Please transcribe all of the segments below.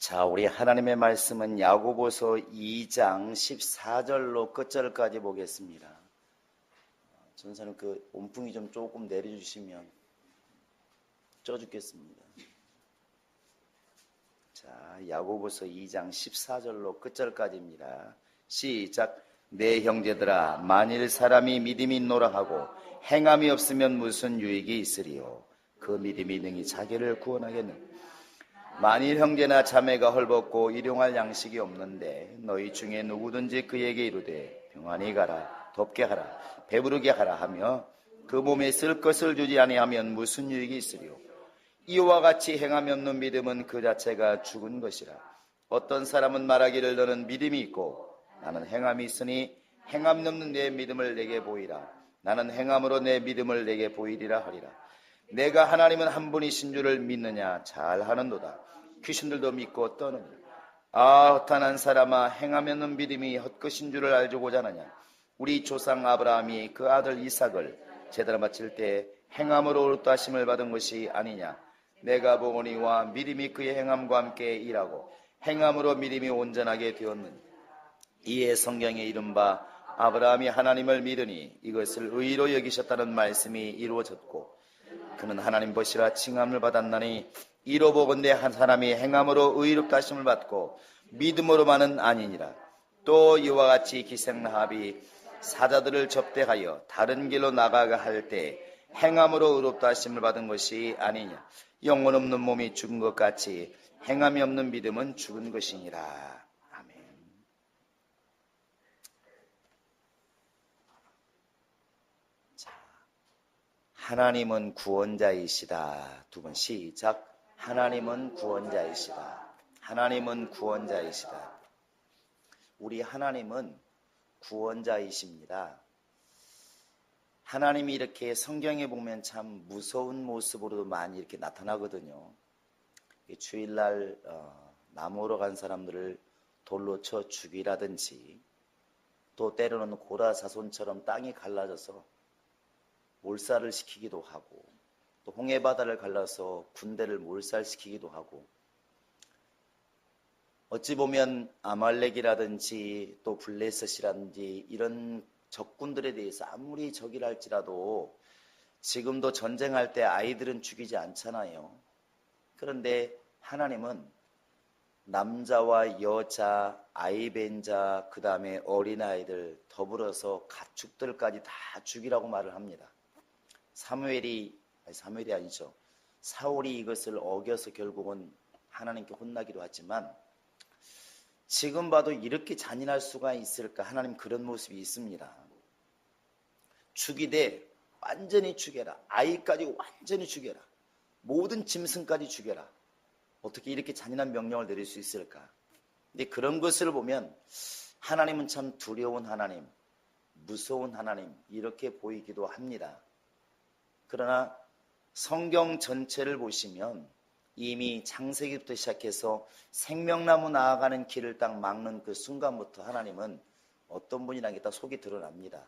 자, 우리 하나님의 말씀은 야고보서 2장 14절로 끝절까지 보겠습니다. 전사님 그 온풍이 좀 조금 내려주시면 쪄 죽겠습니다. 자, 야고보서 2장 14절로 끝절까지입니다. 시작. 내 형제들아, 만일 사람이 믿음이 있노라 하고 행함이 없으면 무슨 유익이 있으리요? 그 믿음이 능히 자기를 구원하겠느냐? 만일 형제나 자매가 헐벗고 일용할 양식이 없는데 너희 중에 누구든지 그에게 이르되 평안히 가라, 덥게 하라, 배부르게 하라 하며 그 몸에 쓸 것을 주지 아니하면 무슨 유익이 있으리요? 이와 같이 행함이 없는 믿음은 그 자체가 죽은 것이라. 어떤 사람은 말하기를 너는 믿음이 있고 나는 행함이 있으니 행함이 없는 내 믿음을 내게 보이라. 나는 행함으로 내 믿음을 내게 보이리라 하리라. 내가 하나님은 한 분이신 줄을 믿느냐? 잘하는도다. 귀신들도 믿고 떠느니라. 아, 허탄한 사람아, 행함이 없는 믿음이 헛것인 줄을 알고자 하느냐? 우리 조상 아브라함이 그 아들 이삭을 제단에 바칠 때 행함으로 옳다 하심을 받은 것이 아니냐? 내가 보거니와 믿음이 그의 행함과 함께 일하고 행함으로 믿음이 온전하게 되었느니라. 이에 성경에 이른바 아브라함이 하나님을 믿으니 이것을 의로 여기셨다는 말씀이 이루어졌고 그는 하나님 보시라 칭함을 받았나니 이로 보건대 한 사람이 행함으로 의롭다 하심을 받고 믿음으로만은 아니니라. 또 이와 같이 기생라합이 사자들을 접대하여 다른 길로 나가게 할 때 행함으로 의롭다 하심을 받은 것이 아니냐? 영혼 없는 몸이 죽은 것 같이 행함이 없는 믿음은 죽은 것이니라. 아멘. 자, 하나님은 구원자이시다. 두 번 시작. 하나님은 구원자이시다. 하나님은 구원자이시다. 우리 하나님은 구원자이십니다. 하나님이 이렇게 성경에 보면 참 무서운 모습으로도 많이 이렇게 나타나거든요. 주일날 나무로 간 사람들을 돌로 쳐 죽이라든지 또 때로는 고라사손처럼 땅이 갈라져서 몰살을 시키기도 하고 또 홍해바다를 갈라서 군대를 몰살시키기도 하고 어찌 보면 아말렉이라든지 또 블레셋이라든지 이런 적군들에 대해서 아무리 적이라 할지라도 지금도 전쟁할 때 아이들은 죽이지 않잖아요. 그런데 하나님은 남자와 여자, 아이벤자, 그 다음에 어린아이들 더불어서 가축들까지 다 죽이라고 말을 합니다. 사무엘이 아니죠. 사울이 이것을 어겨서 결국은 하나님께 혼나기도 하지만 지금 봐도 이렇게 잔인할 수가 있을까? 하나님 그런 모습이 있습니다. 죽이되 완전히 죽여라. 아이까지 완전히 죽여라. 모든 짐승까지 죽여라. 어떻게 이렇게 잔인한 명령을 내릴 수 있을까? 근데 그런 것을 보면 하나님은 참 두려운 하나님, 무서운 하나님 이렇게 보이기도 합니다. 그러나 성경 전체를 보시면 이미 창세기부터 시작해서 생명나무 나아가는 길을 딱 막는 그 순간부터 하나님은 어떤 분이라는 게 다 속이 드러납니다.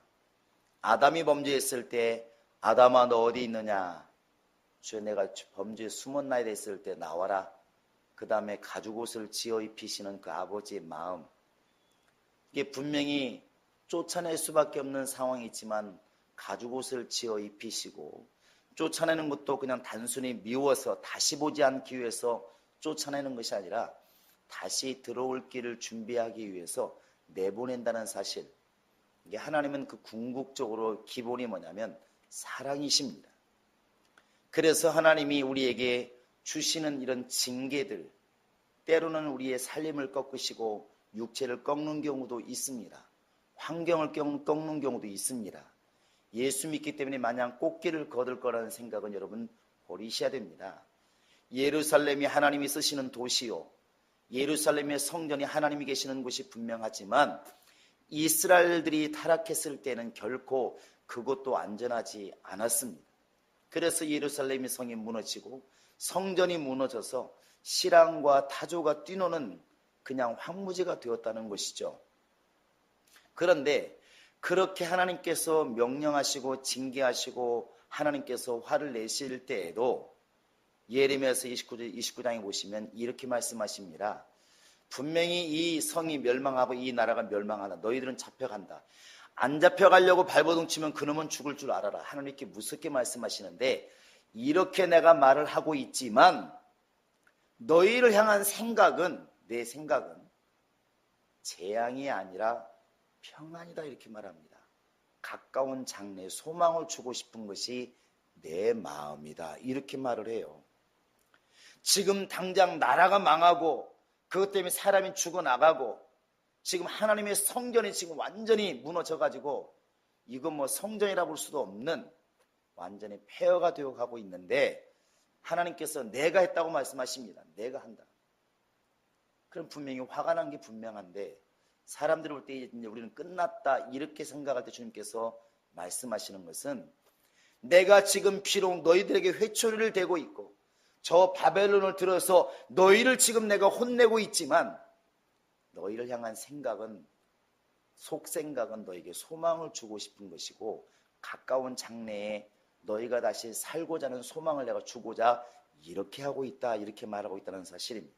아담이 범죄했을 때 아담아 너 어디 있느냐? 주여 내가 범죄에 숨었나이다 했을 때 나와라. 그 다음에 가죽옷을 지어 입히시는 그 아버지의 마음, 이게 분명히 쫓아낼 수밖에 없는 상황이지만 가죽옷을 지어 입히시고 쫓아내는 것도 그냥 단순히 미워서 다시 보지 않기 위해서 쫓아내는 것이 아니라 다시 들어올 길을 준비하기 위해서 내보낸다는 사실. 이게 하나님은 그 궁극적으로 기본이 뭐냐면 사랑이십니다. 그래서 하나님이 우리에게 주시는 이런 징계들, 때로는 우리의 살림을 꺾으시고 육체를 꺾는 경우도 있습니다. 환경을 꺾는 경우도 있습니다. 예수 믿기 때문에 마냥 꽃길을 거둘 거라는 생각은 여러분 버리셔야 됩니다. 예루살렘이 하나님이 쓰시는 도시요, 예루살렘의 성전이 하나님이 계시는 곳이 분명하지만 이스라엘들이 타락했을 때는 결코 그곳도 안전하지 않았습니다. 그래서 예루살렘의 성이 무너지고 성전이 무너져서 실랑과 타조가 뛰노는 그냥 황무지가 되었다는 것이죠. 그런데 그렇게 하나님께서 명령하시고 징계하시고 하나님께서 화를 내실 때에도 예레미야서 29장에 보시면 이렇게 말씀하십니다. 분명히 이 성이 멸망하고 이 나라가 멸망한다. 너희들은 잡혀간다. 안 잡혀가려고 발버둥 치면 그놈은 죽을 줄 알아라. 하나님께 무섭게 말씀하시는데, 이렇게 내가 말을 하고 있지만 너희를 향한 생각은, 내 생각은 재앙이 아니라 평안이다, 이렇게 말합니다. 가까운 장래에 소망을 주고 싶은 것이 내 마음이다, 이렇게 말을 해요. 지금 당장 나라가 망하고 그것 때문에 사람이 죽어나가고 지금 하나님의 성전이 지금 완전히 무너져가지고 이건 뭐 성전이라 볼 수도 없는 완전히 폐허가 되어 가고 있는데, 하나님께서 내가 했다고 말씀하십니다. 내가 한다. 그럼 분명히 화가 난 게 분명한데, 사람들이 볼 때 이제 우리는 끝났다 이렇게 생각할 때 주님께서 말씀하시는 것은, 내가 지금 비록 너희들에게 회초리를 대고 있고 저 바벨론을 들어서 너희를 지금 내가 혼내고 있지만 너희를 향한 생각은, 속생각은 너에게 소망을 주고 싶은 것이고 가까운 장래에 너희가 다시 살고자 하는 소망을 내가 주고자 이렇게 하고 있다, 이렇게 말하고 있다는 사실입니다.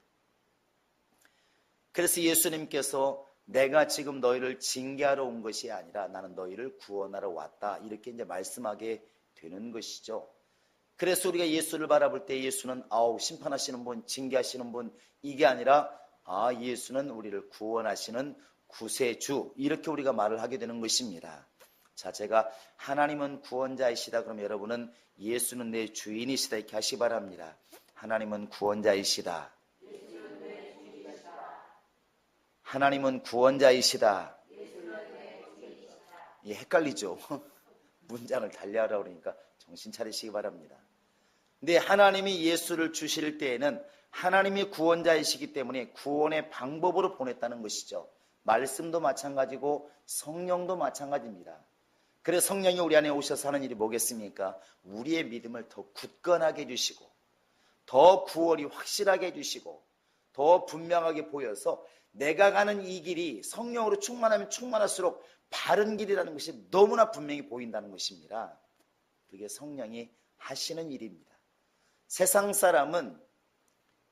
그래서 예수님께서 내가 지금 너희를 징계하러 온 것이 아니라 나는 너희를 구원하러 왔다, 이렇게 이제 말씀하게 되는 것이죠. 그래서 우리가 예수를 바라볼 때 예수는 심판하시는 분, 징계하시는 분, 이게 아니라 예수는 우리를 구원하시는 구세주, 이렇게 우리가 말을 하게 되는 것입니다. 자, 제가 하나님은 구원자이시다 그러면 여러분은 예수는 내 주인이시다 이렇게 하시 바랍니다. 하나님은 구원자이시다. 하나님은 구원자이시다. 헷갈리죠? 문장을 달리하라고 그러니까 정신 차리시기 바랍니다. 근데 하나님이 예수를 주실 때에는 하나님이 구원자이시기 때문에 구원의 방법으로 보냈다는 것이죠. 말씀도 마찬가지고 성령도 마찬가지입니다. 그래서 성령이 우리 안에 오셔서 하는 일이 뭐겠습니까? 우리의 믿음을 더 굳건하게 해주시고 더 구원이 확실하게 해주시고 더 분명하게 보여서 내가 가는 이 길이 성령으로 충만하면 충만할수록 바른 길이라는 것이 너무나 분명히 보인다는 것입니다. 그게 성령이 하시는 일입니다. 세상 사람은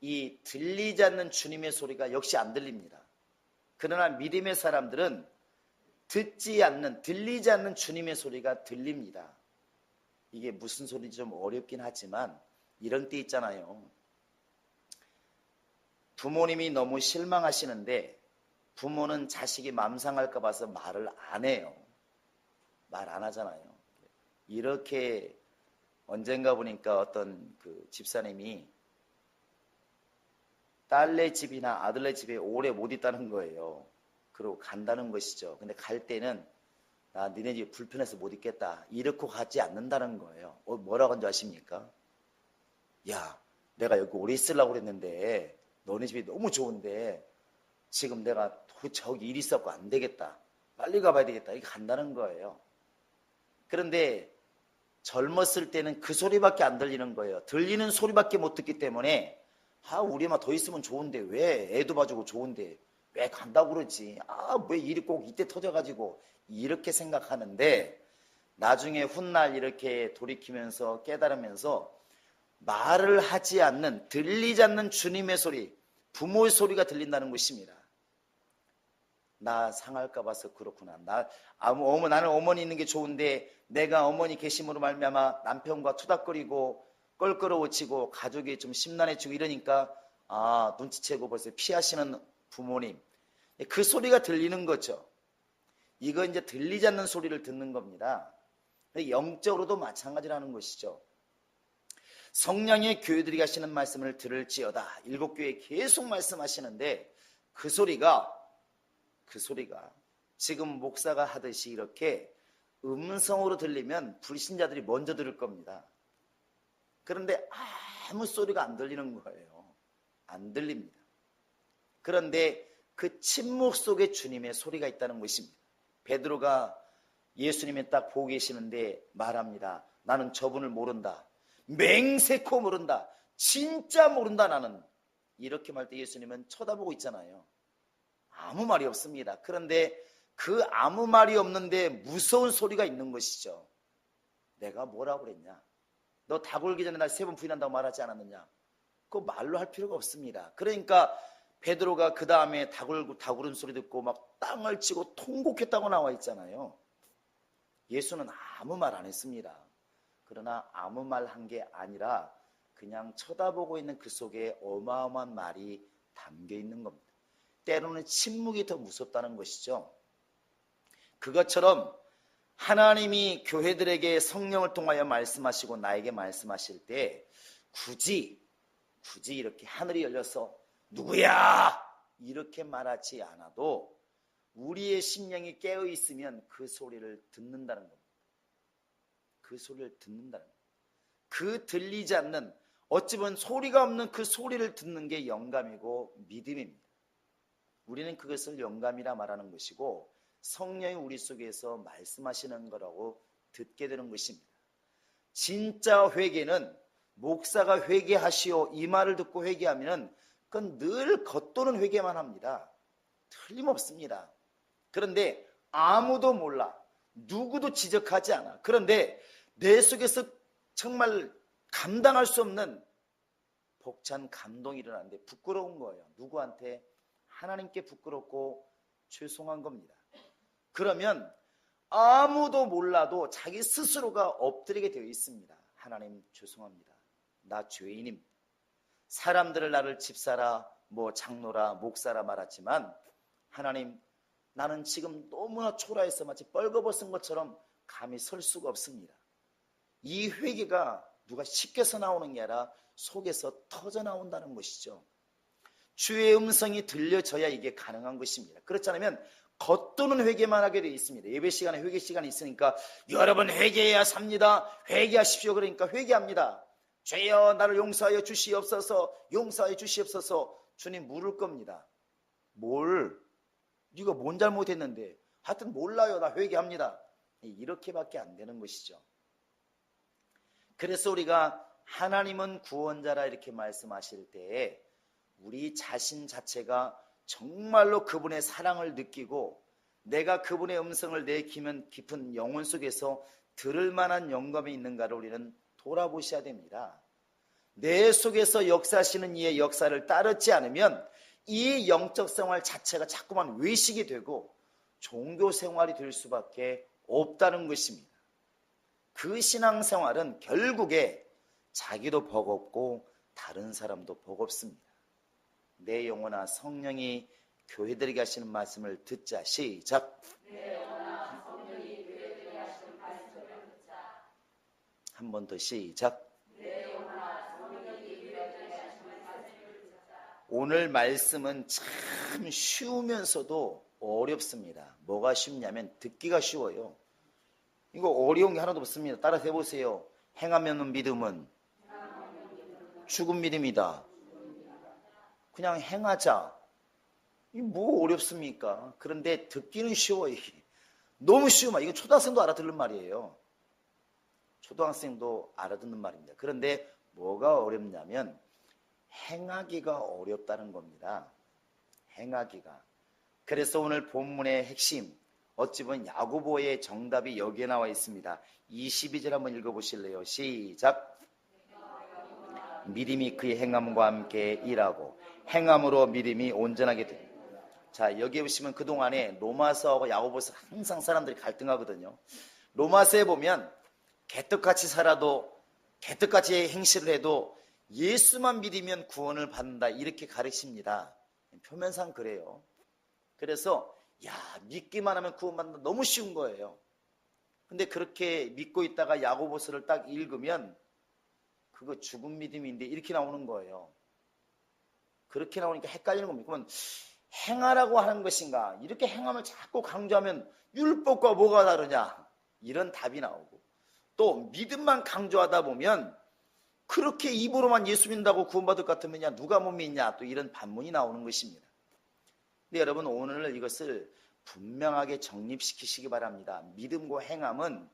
이 들리지 않는 주님의 소리가 역시 안 들립니다. 그러나 믿음의 사람들은 들리지 않는 주님의 소리가 들립니다. 이게 무슨 소리인지 좀 어렵긴 하지만 이런 때 있잖아요. 부모님이 너무 실망하시는데 부모는 자식이 맘상할까 봐서 말을 안 해요. 말 안 하잖아요. 이렇게 언젠가 보니까 어떤 그 집사님이 딸네 집이나 아들네 집에 오래 못 있다는 거예요. 그러고 간다는 것이죠. 근데 갈 때는 나 니네 집 불편해서 못 있겠다 이렇게 가지 않는다는 거예요. 뭐라고 한 줄 아십니까? 야, 내가 여기 오래 있으려고 그랬는데 너네 집이 너무 좋은데 지금 내가 저기 일 있었고 안 되겠다. 빨리 가봐야 되겠다. 이렇게 간다는 거예요. 그런데 젊었을 때는 그 소리밖에 안 들리는 거예요. 들리는 소리밖에 못 듣기 때문에 우리만 더 있으면 좋은데 왜 애도 봐주고 좋은데 왜 간다고 그러지? 왜 일이 꼭 이때 터져가지고 이렇게 생각하는데 나중에 훗날 이렇게 돌이키면서 깨달으면서 말을 하지 않는, 들리지 않는 주님의 소리, 부모의 소리가 들린다는 것입니다. 나 상할까 봐서 그렇구나. 나는 어머니 있는 게 좋은데 내가 어머니 계심으로 말미암아 남편과 투닥거리고 껄끄러워지고 가족이 좀 심란해지고 이러니까 눈치채고 벌써 피하시는 부모님, 그 소리가 들리는 거죠. 이거 이제 들리지 않는 소리를 듣는 겁니다. 영적으로도 마찬가지라는 것이죠. 성령의 교회들이 하시는 말씀을 들을지어다. 7교회 계속 말씀하시는데 그 소리가 지금 목사가 하듯이 이렇게 음성으로 들리면 불신자들이 먼저 들을 겁니다. 그런데 아무 소리가 안 들리는 거예요. 안 들립니다. 그런데 그 침묵 속에 주님의 소리가 있다는 것입니다. 베드로가 예수님이 딱 보고 계시는데 말합니다. 나는 저분을 모른다. 맹세코 모른다. 진짜 모른다 나는. 이렇게 말할 때 예수님은 쳐다보고 있잖아요. 아무 말이 없습니다. 그런데 그 아무 말이 없는데 무서운 소리가 있는 것이죠. 내가 뭐라고 그랬냐? 너 닭 울기 전에 나 3번 부인한다고 말하지 않았느냐? 그거 말로 할 필요가 없습니다. 그러니까 베드로가 그 다음에 닭 울은 소리 듣고 막 땅을 치고 통곡했다고 나와 있잖아요. 예수는 아무 말 안 했습니다. 그러나 아무 말 한 게 아니라 그냥 쳐다보고 있는 그 속에 어마어마한 말이 담겨 있는 겁니다. 때로는 침묵이 더 무섭다는 것이죠. 그것처럼 하나님이 교회들에게 성령을 통하여 말씀하시고 나에게 말씀하실 때 굳이 이렇게 하늘이 열려서 누구야? 이렇게 말하지 않아도 우리의 심령이 깨어 있으면 그 소리를 듣는다는 겁니다. 그 소리를 듣는다는 겁니다. 그 들리지 않는, 어찌 보면 소리가 없는 그 소리를 듣는 게 영감이고 믿음입니다. 우리는 그것을 영감이라 말하는 것이고 성령이 우리 속에서 말씀하시는 거라고 듣게 되는 것입니다. 진짜 회개는 목사가 회개하시오 이 말을 듣고 회개하면 그건 늘 겉도는 회개만 합니다. 틀림없습니다. 그런데 아무도 몰라. 누구도 지적하지 않아. 그런데 내 속에서 정말 감당할 수 없는 벅찬 감동이 일어나는데 부끄러운 거예요. 누구한테? 하나님께 부끄럽고 죄송한 겁니다. 그러면 아무도 몰라도 자기 스스로가 엎드리게 되어 있습니다. 하나님 죄송합니다. 나 죄인입니다. 사람들을 나를 집사라, 장로라, 목사라 말하지만 하나님 나는 지금 너무나 초라해서 마치 뻘거벗은 것처럼 감히 설 수가 없습니다. 이 회개가 누가 시켜서 나오는 게 아니라 속에서 터져 나온다는 것이죠. 주의 음성이 들려져야 이게 가능한 것입니다. 그렇지 않으면 겉도는 회개만 하게 되어 있습니다. 예배 시간에 회개 시간이 있으니까 여러분 회개해야 삽니다. 회개하십시오. 그러니까 회개합니다. 죄여 나를 용서하여 주시옵소서, 용서하여 주시옵소서. 주님 물을 겁니다. 뭘? 네가 뭔 잘못했는데? 하여튼 몰라요. 나 회개합니다. 이렇게밖에 안 되는 것이죠. 그래서 우리가 하나님은 구원자라 이렇게 말씀하실 때에 우리 자신 자체가 정말로 그분의 사랑을 느끼고 내가 그분의 음성을 내 깊은 영혼 속에서 들을 만한 영감이 있는가를 우리는 돌아보셔야 됩니다. 내 속에서 역사하시는 이의 역사를 따르지 않으면 이 영적 생활 자체가 자꾸만 외식이 되고 종교 생활이 될 수밖에 없다는 것입니다. 그 신앙생활은 결국에 자기도 버겁고 다른 사람도 버겁습니다. 내 영혼아 성령이 교회들에게 하시는 말씀을 듣자. 시작. 내 영혼아 성령이 교회들에게 하시는 말씀을 듣자. 한 번 더 시작. 내 영혼아 성령이 교회들에게 하시는 말씀을 듣자. 오늘 말씀은 참 쉬우면서도 어렵습니다. 뭐가 쉽냐면 듣기가 쉬워요. 이거 어려운 게 하나도 없습니다. 따라서 해보세요. 행하면 믿음은 죽은 믿음이다. 그냥 행하자. 이게 뭐 어렵습니까? 그런데 듣기는 쉬워요. 이게. 너무 쉬운 말. 이건 초등학생도 알아듣는 말이에요. 초등학생도 알아듣는 말입니다. 그런데 뭐가 어렵냐면 행하기가 어렵다는 겁니다. 행하기가. 그래서 오늘 본문의 핵심, 어찌 보면 야고보의 정답이 여기에 나와 있습니다. 22절 한번 읽어보실래요? 시작. 믿음이 그의 행함과 함께 일하고 행함으로 믿음이 온전하게 됩니다. 자, 여기 보시면 그동안에 로마서하고 야고보서 항상 사람들이 갈등하거든요. 로마서에 보면 개떡같이 살아도 개떡같이 행실을 해도 예수만 믿으면 구원을 받는다 이렇게 가르칩니다. 표면상 그래요. 그래서 믿기만 하면 구원받는다 너무 쉬운 거예요. 근데 그렇게 믿고 있다가 야고보서를 딱 읽으면 그거 죽은 믿음인데 이렇게 나오는 거예요. 그렇게 나오니까 헷갈리는 겁니다. 그러면 행하라고 하는 것인가? 이렇게 행함을 자꾸 강조하면 율법과 뭐가 다르냐? 이런 답이 나오고 또 믿음만 강조하다 보면 그렇게 입으로만 예수 믿는다고 구원받을 것 같으면 누가 못 믿냐? 또 이런 반문이 나오는 것입니다. 근데 여러분 오늘 이것을 분명하게 정립시키시기 바랍니다. 믿음과 행함은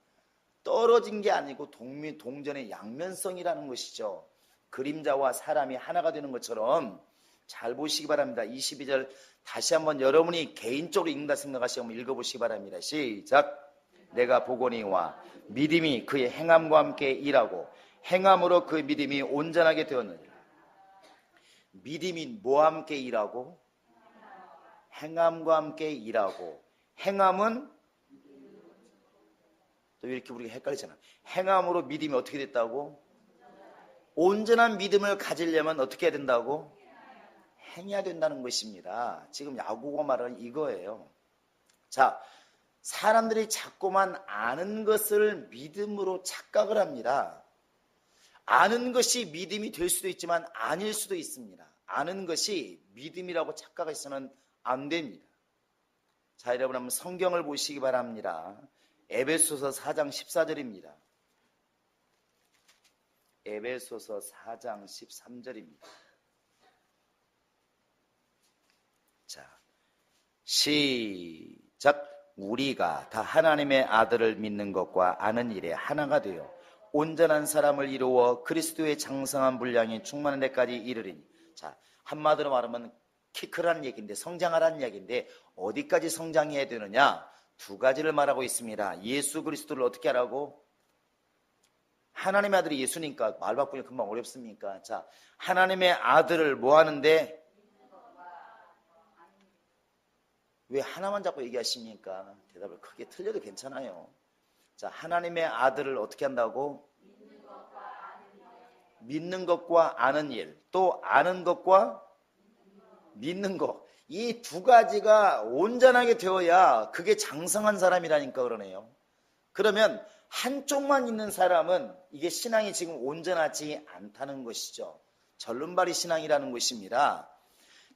떨어진 게 아니고 동전의 양면성이라는 것이죠. 그림자와 사람이 하나가 되는 것처럼 잘 보시기 바랍니다. 22절 다시 한번 여러분이 개인적으로 읽는다 생각하시고 한번 읽어보시기 바랍니다. 시작. 내가 보거니와 믿음이 그의 행함과 함께 일하고 행함으로 그 믿음이 온전하게 되었느니라. 믿음이 뭐와 함께 일하고? 행함과 함께 일하고. 행함은 또 이렇게 우리가 헷갈리잖아. 행함으로 믿음이 어떻게 됐다고? 온전한 믿음을 가지려면 어떻게 해야 된다고? 행해야 된다는 것입니다. 지금 야고보가 말하는 이거예요. 자, 사람들이 자꾸만 아는 것을 믿음으로 착각을 합니다. 아는 것이 믿음이 될 수도 있지만 아닐 수도 있습니다. 아는 것이 믿음이라고 착각해서는 안 됩니다. 자, 여러분 한번 성경을 보시기 바랍니다. 에베소서 4장 14절입니다. 에베소서 4장 13절입니다. 자, 시작. 우리가 다 하나님의 아들을 믿는 것과 아는 일에 하나가 되어 온전한 사람을 이루어 그리스도의 장성한 분량이 충만한 데까지 이르리니. 자, 한마디로 말하면 키 크라는 얘기인데, 성장하라는 얘기인데, 어디까지 성장해야 되느냐? 두 가지를 말하고 있습니다. 예수 그리스도를 어떻게 하라고? 하나님의 아들이 예수니까 말 바꾸기 금방 어렵습니까? 자, 하나님의 아들을 뭐 하는데? 왜 하나만 자꾸 얘기하십니까? 대답을 크게 틀려도 괜찮아요. 자, 하나님의 아들을 어떻게 한다고? 믿는 것과 아는 일. 또 아는 것과 믿는 것. 이 두 가지가 온전하게 되어야 그게 장성한 사람이라니까 그러네요. 그러면 한쪽만 있는 사람은 이게 신앙이 지금 온전하지 않다는 것이죠. 절름발이 신앙이라는 것입니다.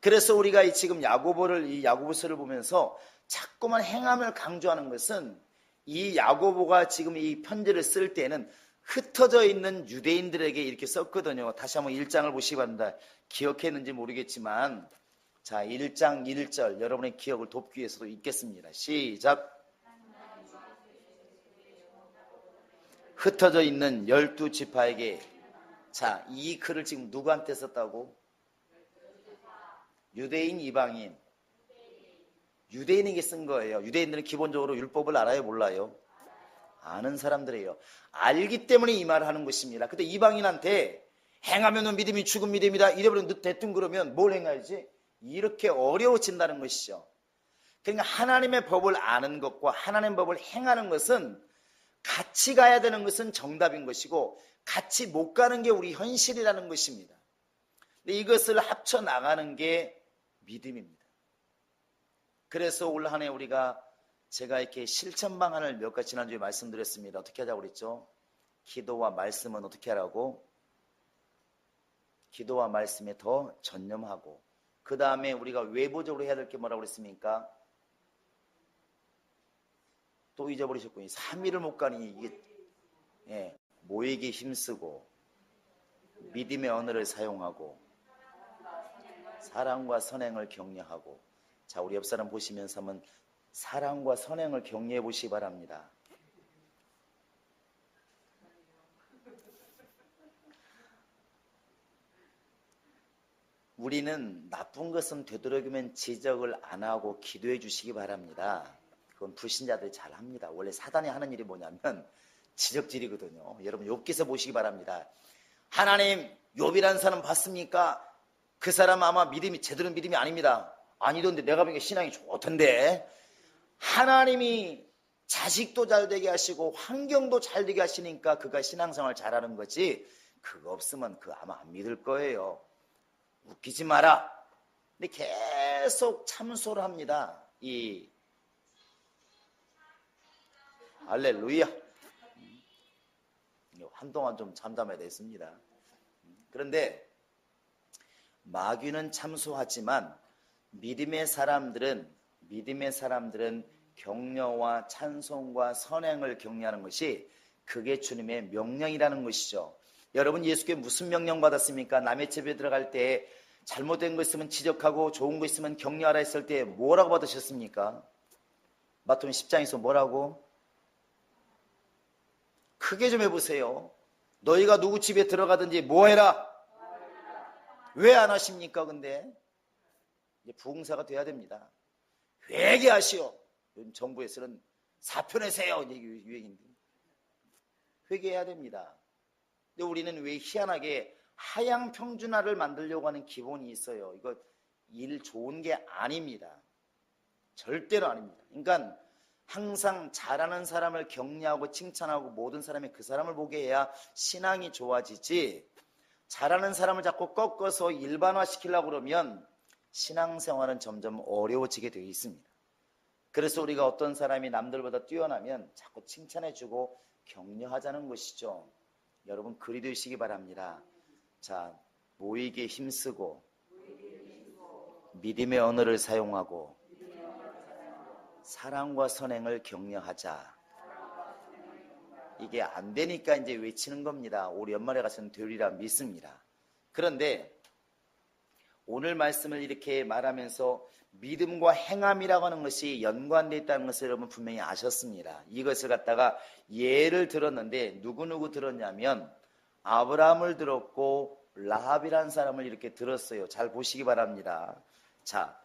그래서 우리가 지금 이 야고보서를 보면서 자꾸만 행함을 강조하는 것은, 이 야고보가 지금 이 편지를 쓸 때는 흩어져 있는 유대인들에게 이렇게 썼거든요. 다시 한번 1장을 보시기 바랍니다. 기억했는지 모르겠지만, 자, 1장 1절 여러분의 기억을 돕기 위해서도 읽겠습니다. 시작. 흩어져 있는 12지파에게. 자, 이 글을 지금 누구한테 썼다고? 유대인, 이방인. 유대인에게 쓴 거예요. 유대인들은 기본적으로 율법을 알아요, 몰라요? 아는 사람들이에요. 알기 때문에 이 말을 하는 것입니다. 근데 이방인한테 행하면 믿음이 죽은 믿음이다 이래버리면 대뜸 그러면 뭘 행해야지? 이렇게 어려워진다는 것이죠. 그러니까 하나님의 법을 아는 것과 하나님의 법을 행하는 것은, 같이 가야 되는 것은 정답인 것이고 같이 못 가는 게 우리 현실이라는 것입니다. 근데 이것을 합쳐 나가는 게 믿음입니다. 그래서 올 한 해 우리가, 제가 이렇게 실천 방안을 몇 가지 지난주에 말씀드렸습니다. 어떻게 하자고 그랬죠? 기도와 말씀은 어떻게 하라고? 기도와 말씀에 더 전념하고, 그 다음에 우리가 외부적으로 해야 될 게 뭐라고 그랬습니까? 또 잊어버리셨군요. 3일을 못 가니 이게, 모이기 힘쓰고 믿음의 언어를 사용하고 사랑과 선행을 격려하고. 자, 우리 옆 사람 보시면서 한번 사랑과 선행을 격려해 보시기 바랍니다. 우리는 나쁜 것은 되도록이면 지적을 안 하고 기도해 주시기 바랍니다. 그건 불신자들이 잘 합니다. 원래 사단이 하는 일이 뭐냐면 지적질이거든요. 여러분 욥기서 보시기 바랍니다. 하나님, 욥이라는 사람 봤습니까? 그 사람 아마 믿음이 제대로 믿음이 아닙니다. 아니던데 내가 보기에 신앙이 좋던데. 하나님이 자식도 잘 되게 하시고 환경도 잘 되게 하시니까 그가 신앙생활 잘하는 거지, 그거 없으면 그거 아마 안 믿을 거예요. 웃기지 마라. 근데 계속 참소를 합니다. 할렐루야. 한동안 좀 잠잠해야 됐습니다. 그런데 마귀는 참소하지만 믿음의 사람들은 격려와 찬송과 선행을 격려하는 것이, 그게 주님의 명령이라는 것이죠. 여러분 예수께 무슨 명령 받았습니까? 남의 집에 들어갈 때 잘못된 거 있으면 지적하고 좋은 거 있으면 격려하라 했을 때 뭐라고 받으셨습니까? 마태복음 10장에서 뭐라고? 크게 좀 해보세요. 너희가 누구 집에 들어가든지 뭐 해라? 왜 안 하십니까? 근데 이제 부흥사가 돼야 됩니다. 회개하시오. 요즘 정부에서는 사표 내세요, 이게 유행인데. 회개해야 됩니다. 근데 우리는 왜 희한하게 하향 평준화를 만들려고 하는 기본이 있어요. 이거 일 좋은 게 아닙니다. 절대로 아닙니다. 그러니까 항상 잘하는 사람을 격려하고 칭찬하고 모든 사람이 그 사람을 보게 해야 신앙이 좋아지지, 잘하는 사람을 자꾸 꺾어서 일반화시키려고 그러면 신앙생활은 점점 어려워지게 되어 있습니다. 그래서 우리가 어떤 사람이 남들보다 뛰어나면 자꾸 칭찬해주고 격려하자는 것이죠. 여러분 그리되시기 바랍니다. 자, 모이기에 힘쓰고 믿음의 언어를 사용하고 사랑과 선행을 격려하자. 이게 안 되니까 이제 외치는 겁니다. 올 연말에 가서는 되리라 믿습니다. 그런데 오늘 말씀을 이렇게 말하면서 믿음과 행함이라고 하는 것이 연관되어 있다는 것을 여러분 분명히 아셨습니다. 이것을 갖다가 예를 들었는데 누구 들었냐면 아브라함을 들었고 라합이라는 사람을 이렇게 들었어요. 잘 보시기 바랍니다. 자,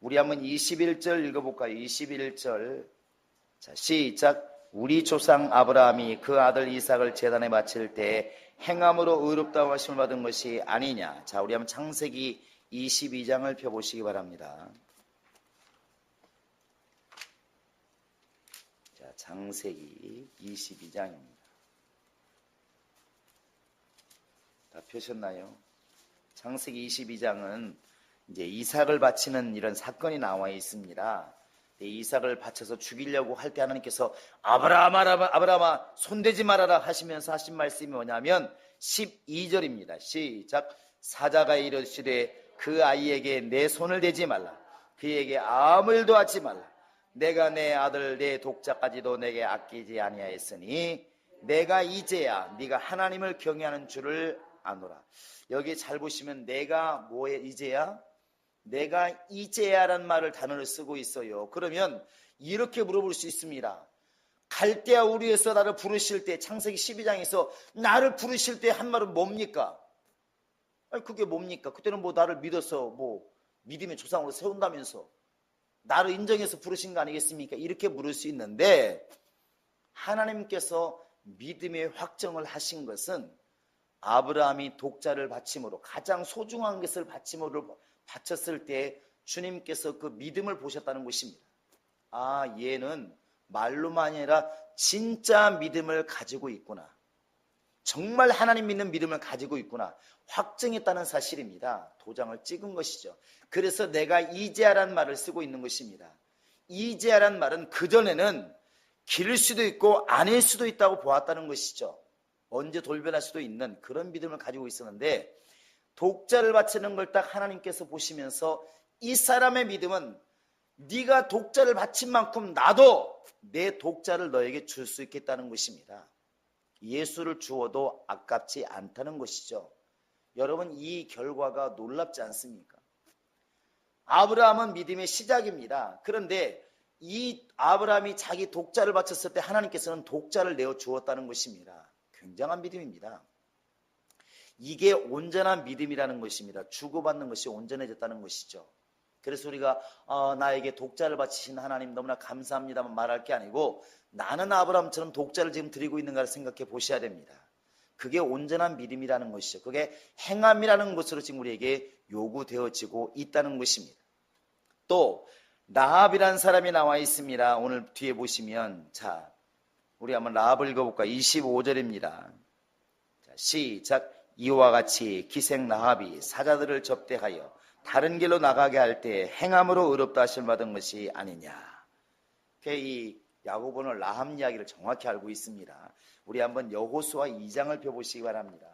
우리 한번 21절 읽어볼까요? 21절. 자, 시작. 우리 조상 아브라함이 그 아들 이삭을 제단에 바칠 때 행함으로 의롭다고 하심을 받은 것이 아니냐. 자, 우리 한번 창세기 22장을 펴보시기 바랍니다. 자, 창세기 22장입니다. 다 펴셨나요? 창세기 22장은 이제 이삭을 바치는 이런 사건이 나와 있습니다. 이삭을 바쳐서 죽이려고 할 때 하나님께서 아브라함아 손대지 말아라 하시면서 하신 말씀이 뭐냐면 12절입니다. 시작. 사자가 이르시되 그 아이에게 내 손을 대지 말라. 그에게 아무 일도 하지 말라. 내가 내 아들 내 독자까지도 내게 아끼지 아니하였으니 내가 이제야 네가 하나님을 경외하는 줄을 아노라. 여기 잘 보시면 내가 뭐에 이제야? 내가 이제야라는 말을 단어를 쓰고 있어요. 그러면 이렇게 물어볼 수 있습니다. 갈대아 우리에서 나를 부르실 때 창세기 12장에서 나를 부르실 때 한 말은 뭡니까? 아니 그게 뭡니까? 그때는 뭐 나를 믿어서 뭐 믿음의 조상으로 세운다면서 나를 인정해서 부르신 거 아니겠습니까? 이렇게 물을 수 있는데 하나님께서 믿음의 확정을 하신 것은 아브라함이 독자를 바침으로 가장 소중한 것을 바쳤을 때 주님께서 그 믿음을 보셨다는 것입니다. 아, 얘는 말로만 아니라 진짜 믿음을 가지고 있구나. 정말 하나님 믿는 믿음을 가지고 있구나. 확증했다는 사실입니다. 도장을 찍은 것이죠. 그래서 내가 이제야란 말을 쓰고 있는 것입니다. 이제야란 말은 그전에는 길일 수도 있고 아닐 수도 있다고 보았다는 것이죠. 언제 돌변할 수도 있는 그런 믿음을 가지고 있었는데 독자를 바치는 걸 딱 하나님께서 보시면서 이 사람의 믿음은 네가 독자를 바친 만큼 나도 내 독자를 너에게 줄 수 있겠다는 것입니다. 예수를 주어도 아깝지 않다는 것이죠. 여러분 이 결과가 놀랍지 않습니까? 아브라함은 믿음의 시작입니다. 그런데 이 아브라함이 자기 독자를 바쳤을 때 하나님께서는 독자를 내어 주었다는 것입니다. 굉장한 믿음입니다. 이게 온전한 믿음이라는 것입니다. 주고받는 것이 온전해졌다는 것이죠. 그래서 우리가 나에게 독자를 바치신 하나님 너무나 감사합니다만 말할 게 아니고 나는 아브라함처럼 독자를 지금 드리고 있는가를 생각해 보셔야 됩니다. 그게 온전한 믿음이라는 것이죠. 그게 행함이라는 것으로 지금 우리에게 요구되어지고 있다는 것입니다. 또 라합이라는 사람이 나와 있습니다. 오늘 뒤에 보시면 자 우리 한번 라합을 읽어볼까요? 25절입니다. 자, 시작. 이와 같이 기생 라합이 사자들을 접대하여 다른 길로 나가게 할 때 행함으로 의롭다 하심을 받은 것이 아니냐. 이 야고보는 라합 이야기를 정확히 알고 있습니다. 우리 한번 여호수아 2장을 펴보시기 바랍니다.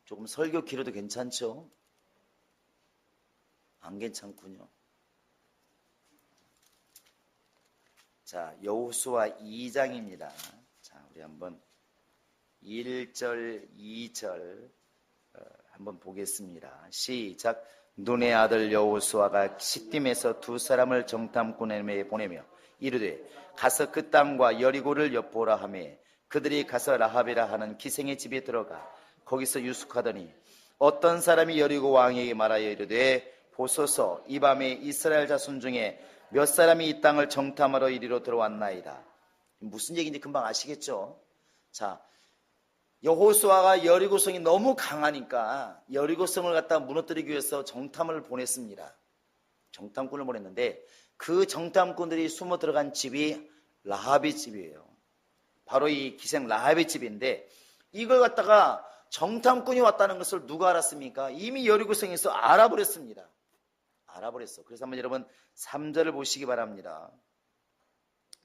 조금 설교 길어도 괜찮죠? 안 괜찮군요. 자, 여호수아 2장입니다. 자, 우리 한번 1절, 2절 한번 보겠습니다. 시작. 눈의 아들 여호수아가 시딤에서 두 사람을 정탐꾼에게 보내며 이르되 가서 그 땅과 여리고를 엿보라 하며 그들이 가서 라합이라 하는 기생의 집에 들어가 거기서 유숙하더니 어떤 사람이 여리고 왕에게 말하여 이르되 보소서 이 밤에 이스라엘 자손 중에 몇 사람이 이 땅을 정탐하러 이리로 들어왔나이다. 무슨 얘기인지 금방 아시겠죠? 자, 여호수아가 여리고성이 너무 강하니까 여리고성을 갖다 무너뜨리기 위해서 정탐을 보냈습니다. 정탐꾼을 보냈는데 그 정탐꾼들이 숨어 들어간 집이 라합의 집이에요. 바로 이 기생 라합의 집인데 이걸 갖다가 정탐꾼이 왔다는 것을 누가 알았습니까? 이미 여리고성에서 알아버렸습니다. 알아버렸어. 그래서 한번 여러분 3절을 보시기 바랍니다.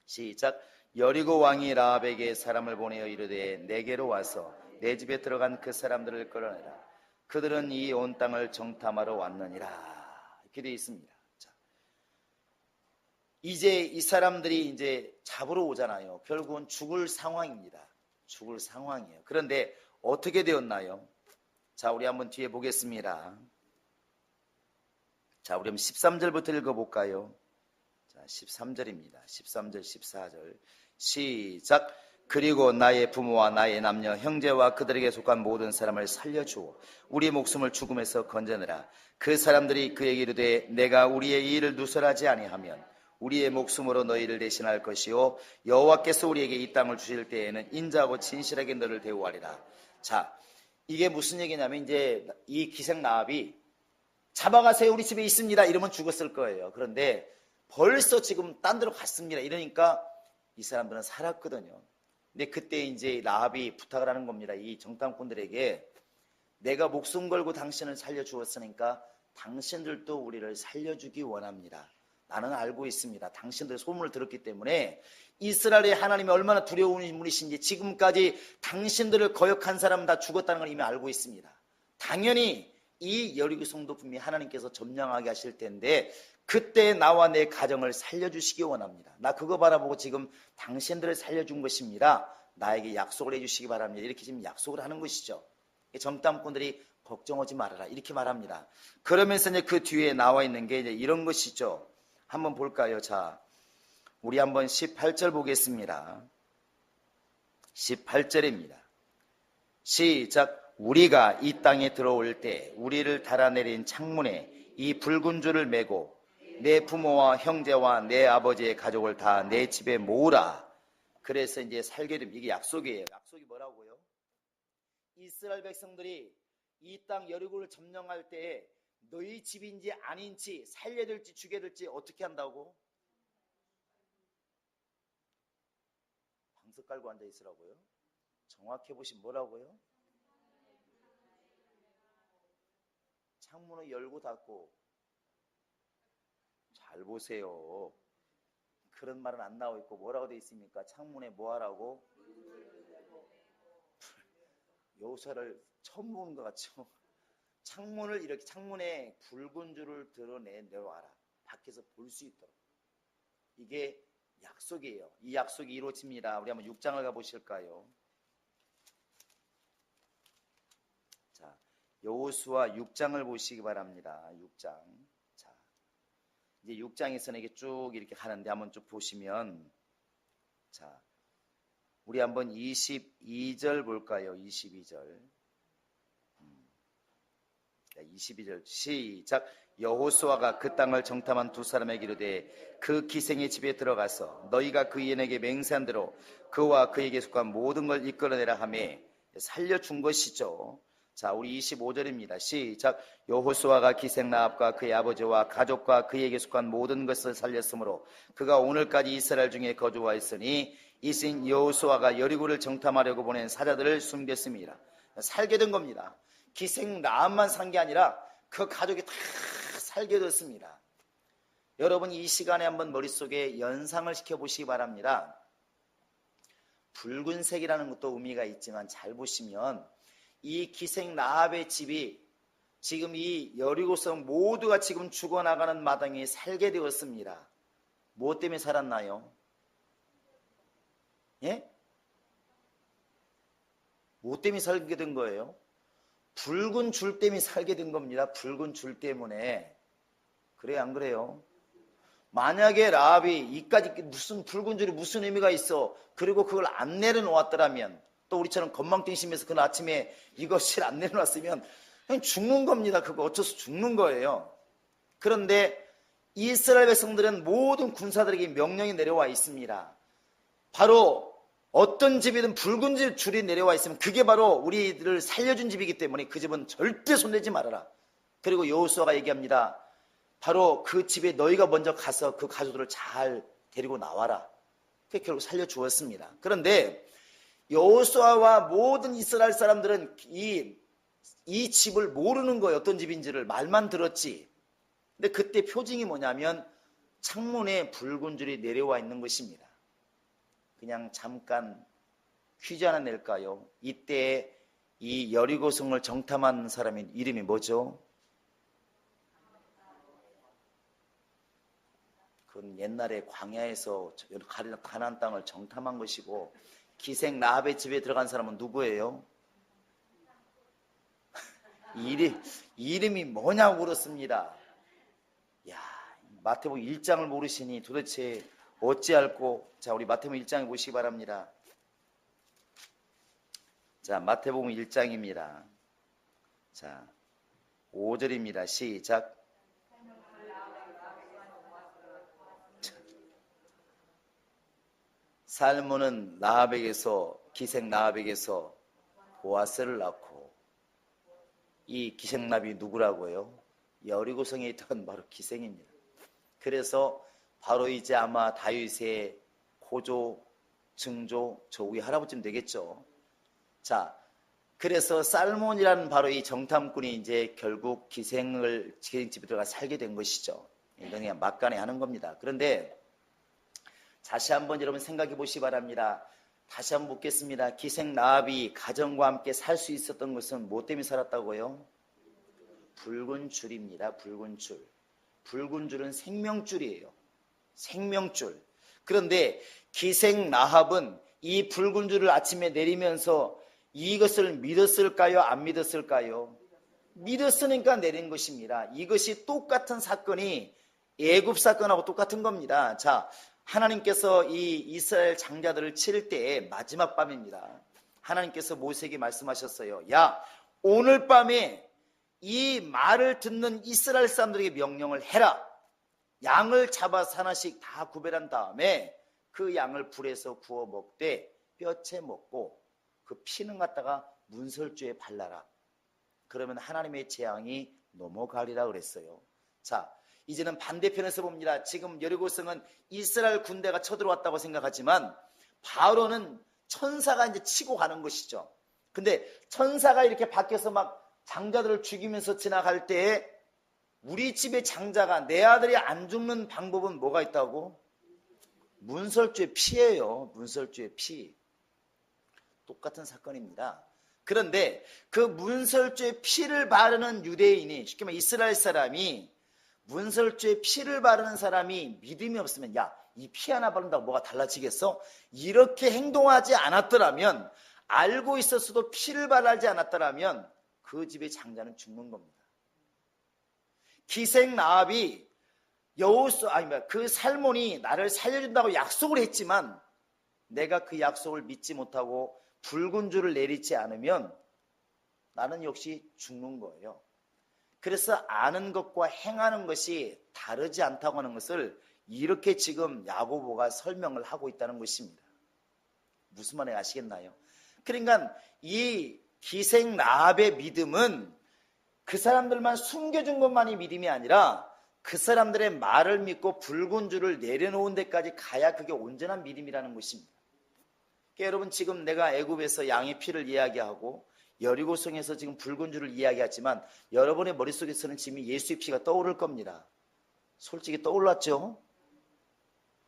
시작. 여리고 왕이 라합에게 사람을 보내어 이르되 내게로 와서 내 집에 들어간 그 사람들을 끌어내라. 그들은 이 온 땅을 정탐하러 왔느니라. 이렇게 되어 있습니다. 자, 이제 이 사람들이 이제 잡으러 오잖아요. 결국은 죽을 상황입니다. 죽을 상황이에요. 그런데 어떻게 되었나요? 자, 우리 한번 뒤에 보겠습니다. 자, 우리 한번 13절부터 읽어볼까요? 자, 13절입니다. 13절, 14절. 시작. 그리고 나의 부모와 나의 남녀 형제와 그들에게 속한 모든 사람을 살려주어 우리 목숨을 죽음에서 건져내라. 그 사람들이 그에게 이르되 내가 우리의 일을 누설하지 아니하면 우리의 목숨으로 너희를 대신할 것이요 여호와께서 우리에게 이 땅을 주실 때에는 인자하고 진실하게 너를 대우하리라. 자, 이게 무슨 얘기냐면 이제 이 기생 라합이 잡아가세요, 우리 집에 있습니다, 이러면 죽었을 거예요. 그런데 벌써 지금 딴 데로 갔습니다, 이러니까 이 사람들은 살았거든요. 근데 그때 이제 라합이 부탁을 하는 겁니다. 이 정탐꾼들에게 내가 목숨 걸고 당신을 살려주었으니까 당신들도 우리를 살려주기 원합니다. 나는 알고 있습니다. 당신들의 소문을 들었기 때문에 이스라엘의 하나님이 얼마나 두려운 인물이신지 지금까지 당신들을 거역한 사람은 다 죽었다는 걸 이미 알고 있습니다. 당연히 이 여리고성도 분명히 하나님께서 점령하게 하실 텐데 그때 나와 내 가정을 살려주시기 원합니다. 나 그거 바라보고 지금 당신들을 살려준 것입니다. 나에게 약속을 해주시기 바랍니다. 이렇게 지금 약속을 하는 것이죠. 정탐꾼들이 걱정하지 말아라 이렇게 말합니다. 그러면서 이제 그 뒤에 나와 있는 게 이제 이런 것이죠. 한번 볼까요? 자, 우리 한번 18절 보겠습니다. 18절입니다. 시작. 우리가 이 땅에 들어올 때 우리를 달아내린 창문에 이 붉은 줄을 메고 내 부모와 형제와 내 아버지의 가족을 다 내 집에 모으라. 그래서 이제 살게 됩니다. 이게 약속이에요. 약속이 뭐라고요? 이스라엘 백성들이 이 땅 여리고를 점령할 때 너희 집인지 아닌지 살려될지 죽여될지 어떻게 한다고? 방석 깔고 앉아 있으라고요? 정확해 보시면 뭐라고요? 창문을 열고 닫고. 잘 보세요. 그런 말은 안 나와 있고 뭐라고 되어 있습니까? 창문에 뭐 하라고? 여호수아를 처음 보는 것 같죠? 창문을 이렇게 창문에 붉은 줄을 드러내놓아라. 밖에서 볼 수 있도록. 이게 약속이에요. 이 약속이 이루어집니다. 우리 한번 6장을 가보실까요? 자, 여호수아 6장을 보시기 바랍니다. 6장. 자, 이제 6장에서는 이게 쭉 이렇게 가는데 한번 쭉 보시면, 자, 우리 한번 22절 볼까요? 22절. 22절 시작. 여호수아가 그 땅을 정탐한 두 사람에게 이르되 그 기생의 집에 들어가서 너희가 그 인에게 맹세한 대로 그와 그에게 속한 모든 걸 이끌어내라 하매 살려준 것이죠. 자, 우리 25절입니다. 시작. 여호수아가 기생 라합과 그의 아버지와 가족과 그에게 속한 모든 것을 살렸으므로 그가 오늘까지 이스라엘 중에 거주하였으니 이신 여호수아가 여리고를 정탐하려고 보낸 사자들을 숨겼습니다. 살게 된 겁니다. 기생 라합만 산 게 아니라 그 가족이 다 살게 됐습니다. 여러분 이 시간에 한번 머릿속에 연상을 시켜보시기 바랍니다. 붉은색이라는 것도 의미가 있지만 잘 보시면 이 기생 라합의 집이 지금 이 여리고성 모두가 지금 죽어나가는 마당에 살게 되었습니다. 무엇 때문에 살았나요? 예? 무엇 때문에 살게 된 거예요? 붉은 줄 때문에 살게 된 겁니다. 붉은 줄 때문에. 그래요, 안 그래요? 만약에 라합이 이까지 무슨 붉은 줄이 무슨 의미가 있어? 그리고 그걸 안 내려놓았더라면, 또 우리처럼 건망증심해서 그날 아침에 이것을 안 내려놨으면 그냥 죽는 겁니다. 그거 어째서 죽는 거예요. 그런데 이스라엘 백성들은 모든 군사들에게 명령이 내려와 있습니다. 바로 어떤 집이든 붉은 줄이 내려와 있으면 그게 바로 우리들을 살려준 집이기 때문에 그 집은 절대 손대지 말아라. 그리고 여호수아가 얘기합니다. 바로 그 집에 너희가 먼저 가서 그 가족들을 잘 데리고 나와라. 그게 결국 살려주었습니다. 그런데 여호수아와 모든 이스라엘 사람들은 이 집을 모르는 거예요. 어떤 집인지를 말만 들었지. 근데 그때 표징이 뭐냐면 창문에 붉은 줄이 내려와 있는 것입니다. 그냥 잠깐 퀴즈 하나 낼까요? 이때 이 여리고성을 정탐한 사람의 이름이 뭐죠? 그건 옛날에 광야에서 가나안 땅을 정탐한 것이고, 기생 라합의 집에 들어간 사람은 누구예요? 이름이 뭐냐고 물었습니다. 야, 마태복음 1장을 모르시니 도대체 어찌할꼬? 자, 우리 마태복음 1장에 보시기 바랍니다. 자, 마태복음 1장입니다. 자, 5절입니다. 시작. 살몬은 기생 라합에게서 보아스를 낳고, 이 기생라합이 누구라고요? 여리고성에 있던 바로 기생입니다. 그래서 바로 이제 아마 다윗의 고조, 증조, 저 우리 할아버지쯤 되겠죠. 자, 그래서 살몬이라는 바로 이 정탐꾼이 이제 결국 기생집에 들어가 살게 된 것이죠. 이건 그냥 막간에 하는 겁니다. 그런데 다시 한번 여러분 생각해 보시기 바랍니다. 다시 한번 묻겠습니다. 기생 라합이 가정과 함께 살 수 있었던 것은 뭐 때문에 살았다고요? 붉은 줄입니다. 붉은 줄. 붉은 줄은 생명줄이에요. 생명줄. 그런데 기생 라합은 이 붉은 줄을 아침에 내리면서 이것을 믿었을까요? 안 믿었을까요? 믿었으니까 내린 것입니다. 이것이 똑같은 사건이 애굽 사건하고 똑같은 겁니다. 자, 하나님께서 이 이스라엘 장자들을 칠 때의 마지막 밤입니다. 하나님께서 모세에게 말씀하셨어요. 야, 오늘 밤에 이 말을 듣는 이스라엘 사람들에게 명령을 해라. 양을 잡아서 하나씩 다 구별한 다음에 그 양을 불에서 구워 먹되 뼈채 먹고 그 피는 갖다가 문설주에 발라라. 그러면 하나님의 재앙이 넘어가리라 그랬어요. 자, 이제는 반대편에서 봅니다. 지금 여리고성은 이스라엘 군대가 쳐들어왔다고 생각하지만 바로는 천사가 이제 치고 가는 것이죠. 근데 천사가 이렇게 밖에서 막 장자들을 죽이면서 지나갈 때에 우리 집의 장자가 내 아들이 안 죽는 방법은 뭐가 있다고? 문설주의 피예요. 문설주의 피. 똑같은 사건입니다. 그런데 그 문설주의 피를 바르는 유대인이, 쉽게 말해 이스라엘 사람이, 문설주의 피를 바르는 사람이 믿음이 없으면 야, 이 피 하나 바른다고 뭐가 달라지겠어? 이렇게 행동하지 않았더라면, 알고 있었어도 피를 바르지 않았더라면 그 집의 장자는 죽는 겁니다. 기생 라합이 그 살몬이 나를 살려준다고 약속을 했지만 내가 그 약속을 믿지 못하고 붉은 줄을 내리지 않으면 나는 역시 죽는 거예요. 그래서 아는 것과 행하는 것이 다르지 않다고 하는 것을 이렇게 지금 야고보가 설명을 하고 있다는 것입니다. 무슨 말인지 아시겠나요? 그러니까 이 기생 라합의 믿음은 그 사람들만 숨겨준 것만이 믿음이 아니라 그 사람들의 말을 믿고 붉은 줄을 내려놓은 데까지 가야 그게 온전한 믿음이라는 것입니다. 그러니까 여러분, 지금 내가 애굽에서 양의 피를 이야기하고 여리고성에서 지금 붉은 줄을 이야기하지만 여러분의 머릿속에서는 지금 예수의 피가 떠오를 겁니다. 솔직히 떠올랐죠?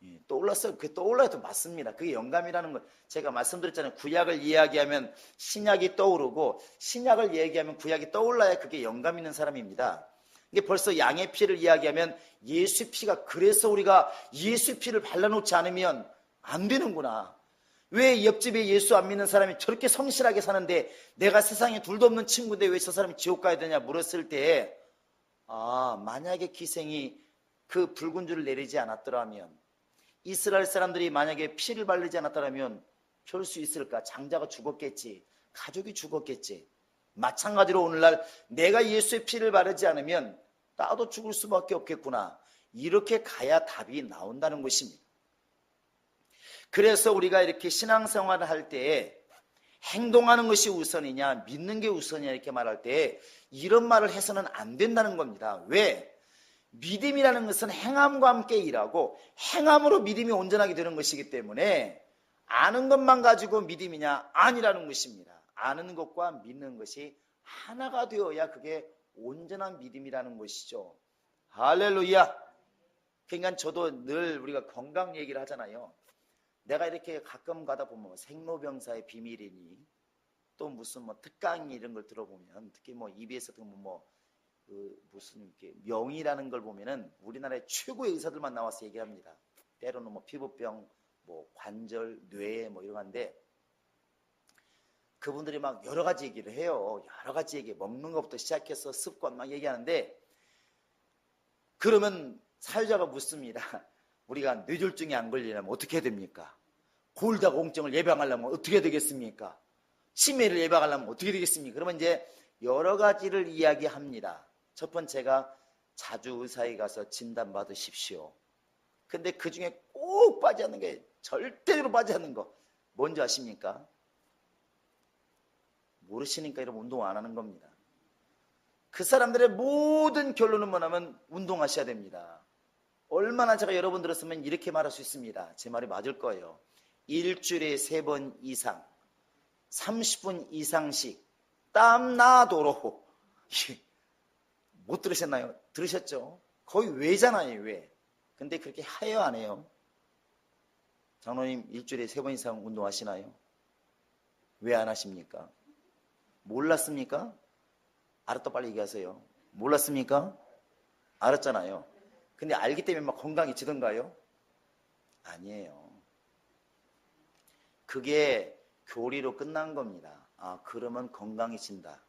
예, 떠올랐어요. 그게 떠올라도 맞습니다. 그게 영감이라는 걸 제가 말씀드렸잖아요. 구약을 이야기하면 신약이 떠오르고 신약을 이야기하면 구약이 떠올라야 그게 영감 있는 사람입니다. 이게 벌써 양의 피를 이야기하면 예수 피가, 그래서 우리가 예수 피를 발라놓지 않으면 안 되는구나. 왜 옆집에 예수 안 믿는 사람이 저렇게 성실하게 사는데 내가 세상에 둘도 없는 친구인데 왜 저 사람이 지옥 가야 되냐 물었을 때, 만약에 기생이 그 붉은 줄을 내리지 않았더라면, 이스라엘 사람들이 만약에 피를 바르지 않았더라면 별 수 있을까? 장자가 죽었겠지, 가족이 죽었겠지. 마찬가지로 오늘날 내가 예수의 피를 바르지 않으면 나도 죽을 수밖에 없겠구나. 이렇게 가야 답이 나온다는 것입니다. 그래서 우리가 이렇게 신앙생활을 할 때에 행동하는 것이 우선이냐 믿는 게 우선이냐 이렇게 말할 때 이런 말을 해서는 안 된다는 겁니다. 왜? 믿음이라는 것은 행함과 함께 일하고 행함으로 믿음이 온전하게 되는 것이기 때문에 아는 것만 가지고 믿음이냐? 아니라는 것입니다. 아는 것과 믿는 것이 하나가 되어야 그게 온전한 믿음이라는 것이죠. 할렐루야. 그러니까 저도 늘 우리가 건강 얘기를 하잖아요. 내가 이렇게 가끔 가다 보면 생로병사의 비밀이니 또 무슨 뭐 특강이 이런 걸 들어보면 특히 뭐 EBS 같은 무슨 이렇게 명의라는 걸 보면은 우리나라의 최고의 의사들만 나와서 얘기합니다. 때로는 뭐 피부병, 뭐 관절, 뇌 뭐 이런 건데 그분들이 막 여러 가지 얘기를 해요. 여러 가지 얘기, 먹는 것부터 시작해서 습관 막 얘기하는데 그러면 사회자가 묻습니다. 우리가 뇌졸중에 안 걸리려면 어떻게 해야 됩니까? 골다공증을 예방하려면 어떻게 되겠습니까? 치매를 예방하려면 어떻게 되겠습니까? 그러면 이제 여러 가지를 이야기합니다. 첫 번째가 자주 의사에 가서 진단받으십시오. 근데 그 중에 꼭 빠지 않는 게 절대로 빠지 않는 거 뭔지 아십니까? 모르시니까 이런 운동 안 하는 겁니다. 그 사람들의 모든 결론은 뭐냐면 운동하셔야 됩니다. 얼마나 제가 여러 번 들었으면 이렇게 말할 수 있습니다. 제 말이 맞을 거예요. 일주일에 3번 이상 30분 이상씩 땀나도록 못 들으셨나요? 들으셨죠? 거의 왜잖아요. 왜? 근데 그렇게 해요 안 해요? 장로님 일주일에 3번 이상 운동하시나요? 왜 안 하십니까? 몰랐습니까? 알았다 빨리 얘기하세요. 몰랐습니까? 알았잖아요. 근데 알기 때문에 막 건강해지던가요? 아니에요. 그게 교리로 끝난 겁니다. 아, 그러면 건강해진다.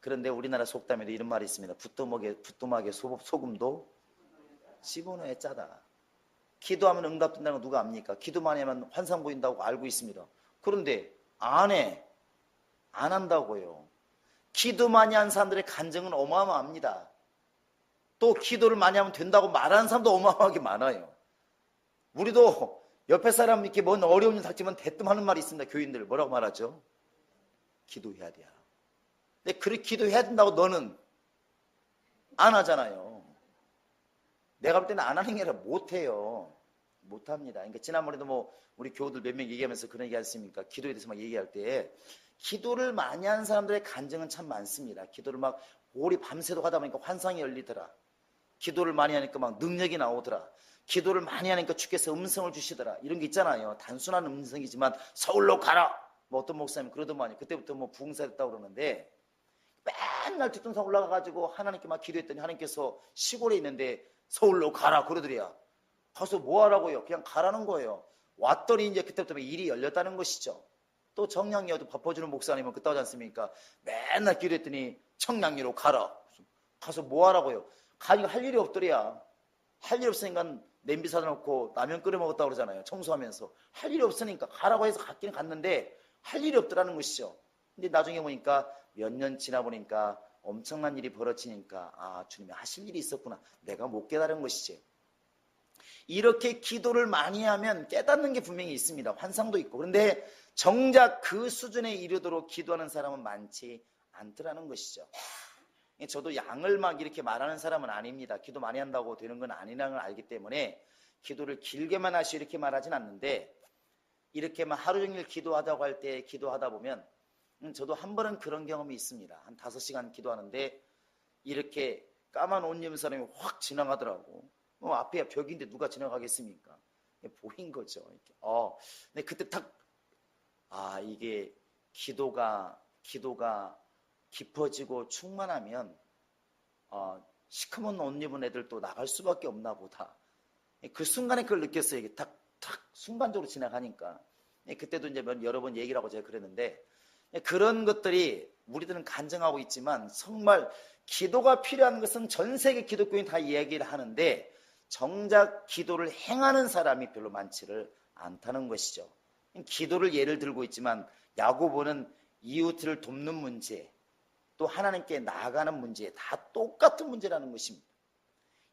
그런데 우리나라 속담에도 이런 말이 있습니다. 부뚜막에 소금도 씹어넣어야 짜다. 기도하면 응답된다는 거 누가 압니까? 기도 많이 하면 환상 보인다고 알고 있습니다. 그런데 안 해. 안 한다고요. 기도 많이 한 사람들의 간증은 어마어마합니다. 또 기도를 많이 하면 된다고 말하는 사람도 어마어마하게 많아요. 우리도 옆에 사람 이렇게 뭔 어려운 일 닥치면 대뜸 하는 말이 있습니다. 교인들 뭐라고 말하죠? 기도해야 돼요. 근데 그렇게 기도해야 된다고 너는 안 하잖아요. 내가 볼 때는 안 하는 게 아니라 못해요. 못합니다. 그러니까 지난번에도 뭐 우리 교우들 몇 명 얘기하면서 그런 얘기 했습니까? 기도에 대해서 막 얘기할 때 기도를 많이 하는 사람들의 간증은 참 많습니다. 기도를 막 오리 밤새도록 하다 보니까 환상이 열리더라. 기도를 많이 하니까 막 능력이 나오더라. 기도를 많이 하니까 주께서 음성을 주시더라. 이런 게 있잖아요. 단순한 음성이지만 서울로 가라. 뭐 어떤 목사님 그러더만요. 그때부터 뭐 부흥사 됐다고 그러는데 맨날 뒷동산 올라가가지고 하나님께 막 기도했더니 하나님께서 시골에 있는데 서울로 가라 그러더래요. 가서 뭐 하라고요? 그냥 가라는 거예요. 왔더니 이제 그때부터 일이 열렸다는 것이죠. 또 청량리에도 덮어주는 목사님은 그때 하지 않습니까? 맨날 기도했더니 청량리로 가라. 가서 뭐 하라고요? 가니까 할 일이 없더래야. 할 일 없으니까 냄비 사다 놓고 라면 끓여 먹었다고 그러잖아요. 청소하면서. 할 일이 없으니까 가라고 해서 갔기는 갔는데 할 일이 없더라는 것이죠. 근데 나중에 보니까 몇 년 지나 보니까 엄청난 일이 벌어지니까 아, 주님이 하실 일이 있었구나. 내가 못 깨달은 것이지. 이렇게 기도를 많이 하면 깨닫는 게 분명히 있습니다. 환상도 있고. 그런데 정작 그 수준에 이르도록 기도하는 사람은 많지 않더라는 것이죠. 저도 양을 막 이렇게 말하는 사람은 아닙니다. 기도 많이 한다고 되는 건 아니라는 걸 알기 때문에 기도를 길게만 하시 이렇게 말하진 않는데 이렇게 막 하루 종일 기도하자고 할 때 기도하다 보면 저도 한 번은 그런 경험이 있습니다. 한 5시간 기도하는데 이렇게 까만 옷 입은 사람이 확 지나가더라고. 앞에 벽인데 누가 지나가겠습니까? 보인 거죠. 이렇게. 근데 그때 딱 이게 기도가 깊어지고 충만하면 시커먼 옷 입은 애들도 나갈 수밖에 없나 보다. 그 순간에 그걸 느꼈어요. 이게 탁 순간적으로 지나가니까. 그때도 이제 여러 번 얘기를 하고 제가 그랬는데 그런 것들이 우리들은 간증하고 있지만 정말 기도가 필요한 것은 전 세계 기독교인이 다 이야기를 하는데 정작 기도를 행하는 사람이 별로 많지를 않다는 것이죠. 기도를 예를 들고 있지만 야고보는 이웃을 돕는 문제 또 하나님께 나아가는 문제 다 똑같은 문제라는 것입니다.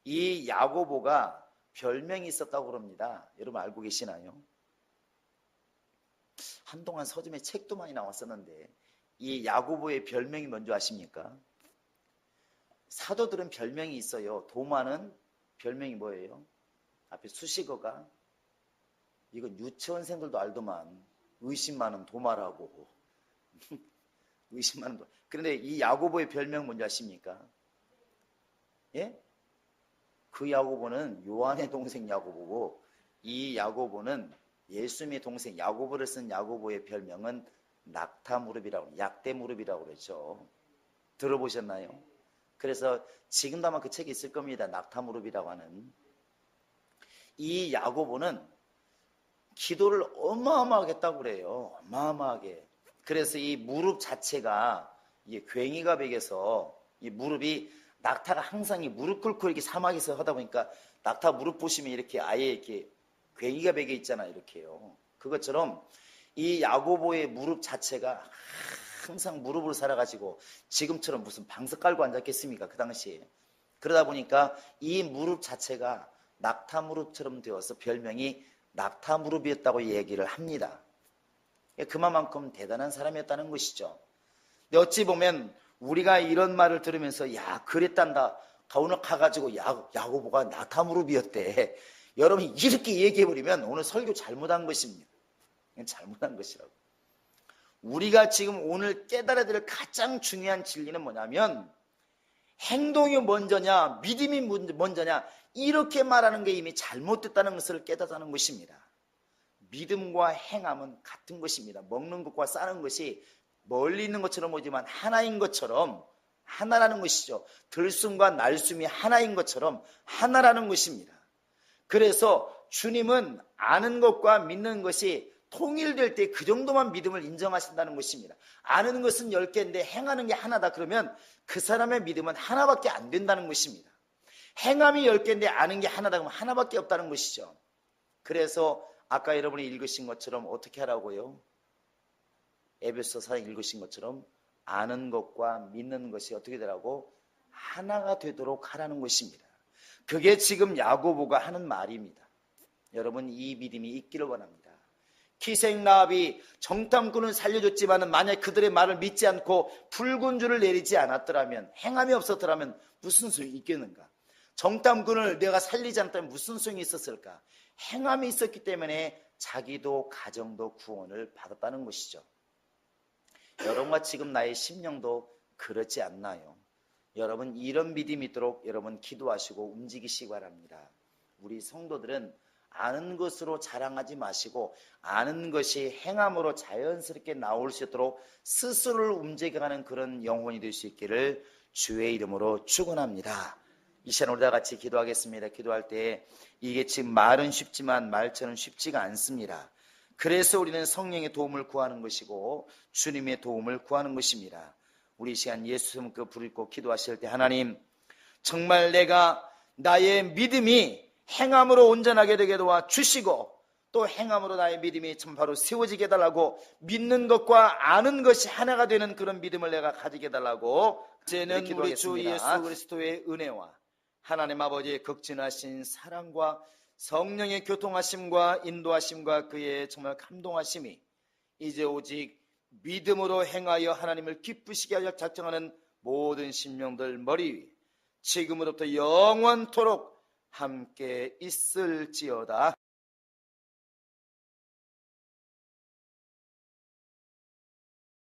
이 야고보가 별명이 있었다고 그럽니다. 여러분 알고 계시나요? 한동안 서점에 책도 많이 나왔었는데 이 야고보의 별명이 뭔지 아십니까? 사도들은 별명이 있어요. 도마는 별명이 뭐예요? 앞에 수식어가, 이건 유치원생들도 알더만, 의심 많은 도마라고. 의심 많은 도마. 그런데 이 야고보의 별명 뭔지 아십니까? 예? 그 야고보는 요한의 동생 야고보고, 이 야고보는 예수님의 동생 야고보를 쓴 야고보의 별명은 낙타무릎이라고, 약대무릎이라고 그러죠. 들어보셨나요? 그래서 지금도 아마 그 책이 있을 겁니다. 낙타무릎이라고 하는. 이 야고보는 기도를 어마어마하게 했다고 그래요. 어마어마하게. 그래서 이 무릎 자체가 이게 괭이가 베겨서 이 무릎이, 낙타가 항상 이 무릎 꿇고 이렇게 사막에서 하다 보니까 낙타 무릎 보시면 이렇게 아예 이렇게 괭이가 베겨 있잖아요. 이렇게요. 그것처럼 이 야고보의 무릎 자체가 항상 무릎으로 살아가지고, 지금처럼 무슨 방석 깔고 앉았겠습니까? 그 당시에. 그러다 보니까 이 무릎 자체가 낙타 무릎처럼 되어서 별명이 낙타 무릎이었다고 얘기를 합니다. 그만큼 대단한 사람이었다는 것이죠. 근데 어찌 보면 우리가 이런 말을 들으면서, 야, 그랬단다. 오늘 가가지고 야고보가 낙타 무릎이었대. 여러분, 이렇게 얘기해버리면 오늘 설교 잘못한 것입니다. 잘못한 것이라고. 우리가 지금 오늘 깨달아야 될 가장 중요한 진리는 뭐냐면, 행동이 먼저냐 믿음이 먼저냐, 이렇게 말하는 게 이미 잘못됐다는 것을 깨닫는 것입니다. 믿음과 행함은 같은 것입니다. 먹는 것과 싸는 것이 멀리 있는 것처럼 보이지만 하나인 것처럼 하나라는 것이죠. 들숨과 날숨이 하나인 것처럼 하나라는 것입니다. 그래서 주님은 아는 것과 믿는 것이 통일될 때 그 정도만 믿음을 인정하신다는 것입니다. 아는 것은 10개인데 행하는 게 하나다 그러면 그 사람의 믿음은 하나밖에 안 된다는 것입니다. 행함이 10개인데 아는 게 하나다 그러면 하나밖에 없다는 것이죠. 그래서 아까 여러분이 읽으신 것처럼 어떻게 하라고요? 에베소서 읽으신 것처럼 아는 것과 믿는 것이 어떻게 되라고? 하나가 되도록 하라는 것입니다. 그게 지금 야고보가 하는 말입니다. 여러분, 이 믿음이 있기를 원합니다. 키생라합이 정탐꾼을 살려줬지만 만약 그들의 말을 믿지 않고 붉은 줄을 내리지 않았더라면, 행함이 없었더라면 무슨 소용이 있겠는가? 정탐꾼을 내가 살리지 않았다면 무슨 소용이 있었을까? 행함이 있었기 때문에 자기도 가정도 구원을 받았다는 것이죠. 여러분과 지금 나의 심령도 그렇지 않나요? 여러분, 이런 믿음이 있도록 여러분 기도하시고 움직이시기 바랍니다. 우리 성도들은 아는 것으로 자랑하지 마시고 아는 것이 행함으로 자연스럽게 나올 수 있도록 스스로를 움직여가는 그런 영혼이 될 수 있기를 주의 이름으로 축원합니다. 이 시간 우리 다 같이 기도하겠습니다. 기도할 때 이게 지금 말은 쉽지만 말처럼 쉽지가 않습니다. 그래서 우리는 성령의 도움을 구하는 것이고 주님의 도움을 구하는 것입니다. 우리 이 시간 예수 이름으로 부르고 기도하실 때, 하나님, 정말 내가 나의 믿음이 행함으로 온전하게 되게 도와주시고 또 행함으로 나의 믿음이 참 바로 세워지게 해달라고, 믿는 것과 아는 것이 하나가 되는 그런 믿음을 내가 가지게 해달라고 이제는 우리 주 예수 그리스도의 은혜와 하나님 아버지의 극진하신 사랑과 성령의 교통하심과 인도하심과 그의 정말 감동하심이 이제 오직 믿음으로 행하여 하나님을 기쁘시게 하려 작정하는 모든 심령들 머리 위 지금으로부터 영원토록 함께 있을지어다.